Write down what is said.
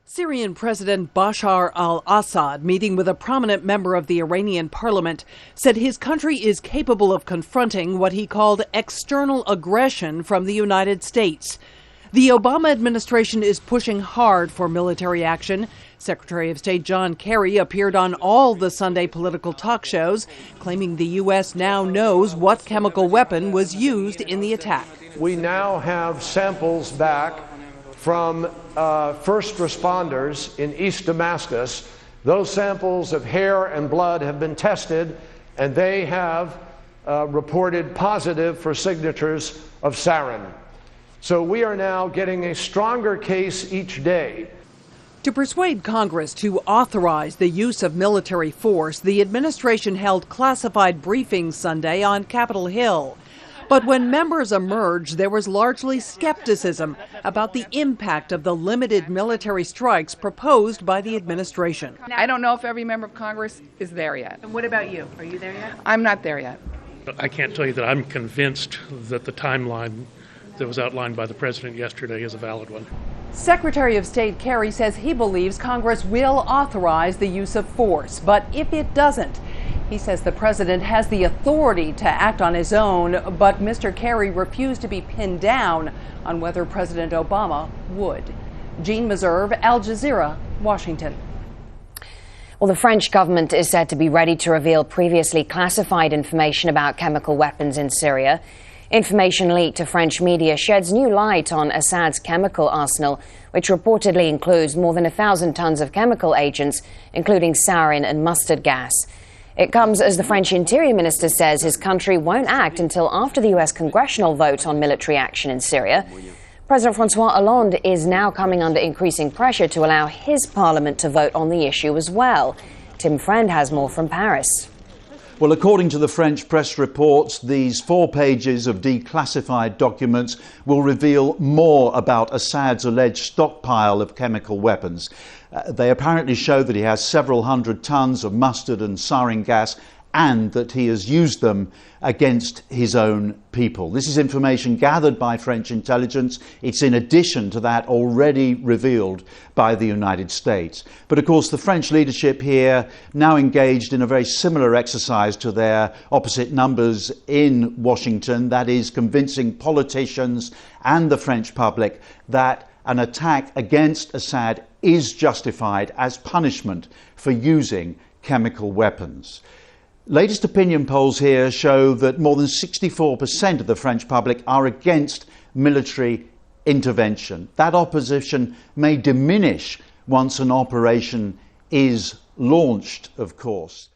Syrian President Bashar al-Assad, meeting with a prominent member of the Iranian parliament, said his country is capable of confronting what he called external aggression from the United States. The Obama administration is pushing hard for military action. Secretary of State John Kerry appeared on all the Sunday political talk shows, claiming the U.S. now knows what chemical weapon was used in the attack. We now have samples back from first responders in East Damascus. Those samples of hair and blood have been tested, and they have reported positive for signatures of sarin. So we are now getting a stronger case each day. To persuade Congress to authorize the use of military force, the administration held classified briefings Sunday on Capitol Hill. But when members emerged, there was largely skepticism about the impact of the limited military strikes proposed by the administration. I don't know if every member of Congress is there yet. And what about you? Are you there yet? I'm not there yet. I can't tell you that I'm convinced that the timeline that was outlined by the president yesterday is a valid one. Secretary of State Kerry says he believes Congress will authorize the use of force, but if it doesn't, he says the president has the authority to act on his own, but Mr. Kerry refused to be pinned down on whether President Obama would. Jean Meserve, Al Jazeera, Washington. Well, the French government is said to be ready to reveal previously classified information about chemical weapons in Syria. Information leaked to French media sheds new light on Assad's chemical arsenal, which reportedly includes more than 1,000 tons of chemical agents, including sarin and mustard gas. It comes as the French Interior Minister says his country won't act until after the U.S. congressional vote on military action in Syria. President Francois Hollande is now coming under increasing pressure to allow his parliament to vote on the issue as well. Tim Friend has more from Paris. Well, according to the French press reports, these 4 pages of declassified documents will reveal more about Assad's alleged stockpile of chemical weapons. They apparently show that he has several hundred tons of mustard and sarin gas and that he has used them against his own people. This is information gathered by French intelligence. It's in addition to that already revealed by the United States. But of course, the French leadership here now engaged in a very similar exercise to their opposite numbers in Washington, that is convincing politicians and the French public that an attack against Assad is justified as punishment for using chemical weapons. Latest opinion polls here show that more than 64% of the French public are against military intervention. That opposition may diminish once an operation is launched, of course.